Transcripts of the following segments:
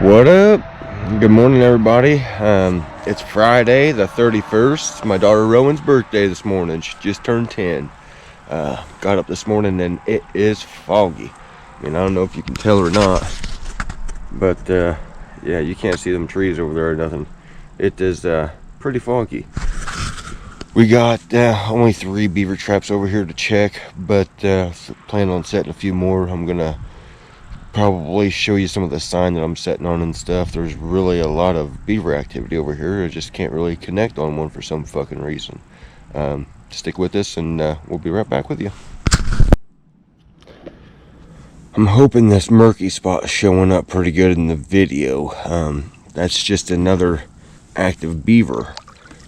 What up? Good morning, everybody. It's Friday the 31st. My daughter Rowan's birthday this morning. She just turned 10. Got up this morning and it is foggy. I mean, I don't know if you can tell or not, but yeah, you can't see them trees over there or nothing. It is pretty foggy. We got only 3 beaver traps over here to check, but plan on setting a few more. I'm gonna probably show you some of the sign that I'm setting on and stuff. There's really a lot of beaver activity over here. I just can't really connect on one for some fucking reason. Stick with us and we'll be right back with you. I'm hoping this murky spot is showing up pretty good in the video. That's just another active beaver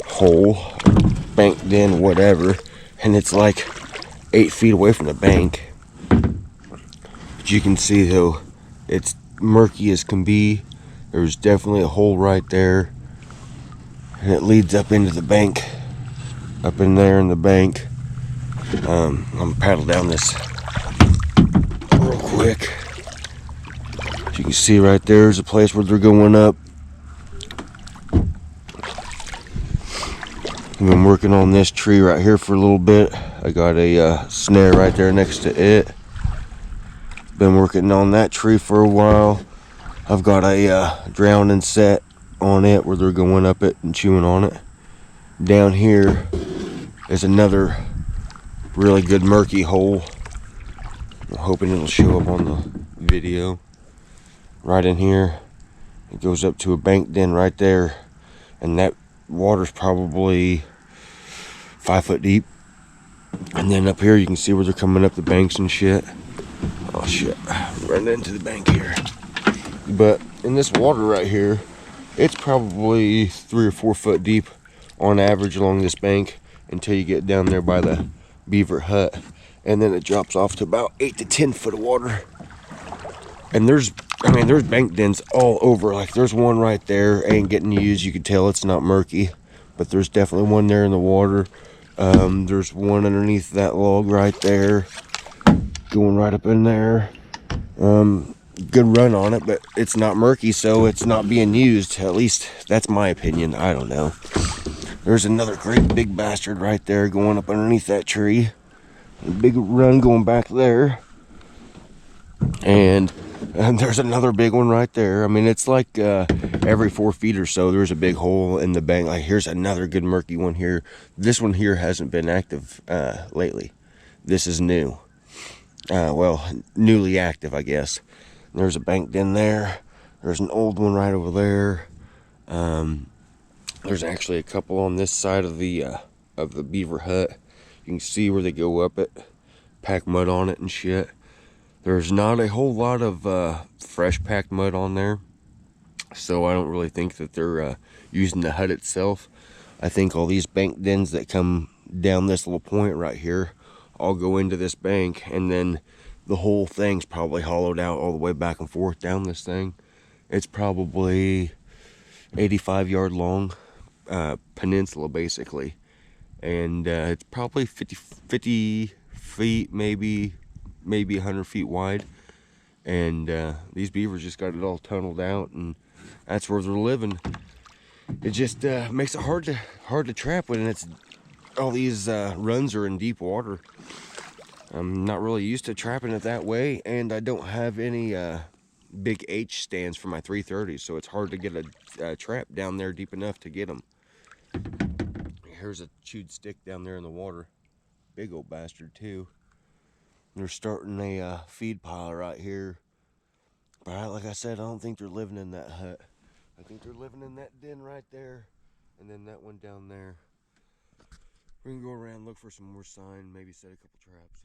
hole, bank den, whatever, and it's like 8 feet away from the bank. But you can see though, it's murky as can be. There's definitely a hole right there, and it leads up into the bank, up in there in the bank. I'm gonna paddle down this real quick. As you can see right there is a place where they're going up. I've been working on this tree right here for a little bit. I got a snare right there next to it. Been working on that tree for a while. I've got a drowning set on it where they're going up it and chewing on it. Down here is another really good murky hole. I'm hoping it'll show up on the video. Right in here, it goes up to a bank den right there, and that water's probably 5 foot deep. And then up here you can see where they're coming up the banks and shit. Oh shit, run into the bank here. But in this water right here, it's probably 3 or 4 foot deep on average along this bank until you get down there by the beaver hut, and then it drops off to about 8 to 10 foot of water. And there's bank dens all over. Like there's one right there, ain't getting used. You can tell it's not murky, but there's definitely one there in the water. There's one underneath that log right there, going right up in there. Good run on it, but it's not murky, so it's not being used. At least that's my opinion. I don't know. There's another great big bastard right there going up underneath that tree. A big run going back there. And there's another big one right there. I mean, it's like every 4 feet or so there's a big hole in the bank. Like here's another good murky one here. This one here hasn't been active lately. This is new. Well, newly active, I guess. There's a bank den there. There's an old one right over there. There's actually a couple on this side of the beaver hut. You can see where they go up it, pack mud on it and shit. There's not a whole lot of fresh packed mud on there, so I don't really think that they're using the hut itself. I think all these bank dens that come down this little point right here all go into this bank, and then the whole thing's probably hollowed out all the way back and forth down this thing. It's probably 85-yard long peninsula basically, and it's probably 50 feet, maybe 100 feet wide. And these beavers just got it all tunneled out, and that's where they're living. It just makes it hard to trap when it's all these runs are in deep water. I'm not really used to trapping it that way, and I don't have any big H stands for my 330s, so it's hard to get a trap down there deep enough to get them. Here's a chewed stick down there in the water. Big old bastard too. They're starting a feed pile right here. But like I said, I don't think they're living in that hut. I think they're living in that den right there, and then that one down there. We're gonna go around, look for some more sign, maybe set a couple traps.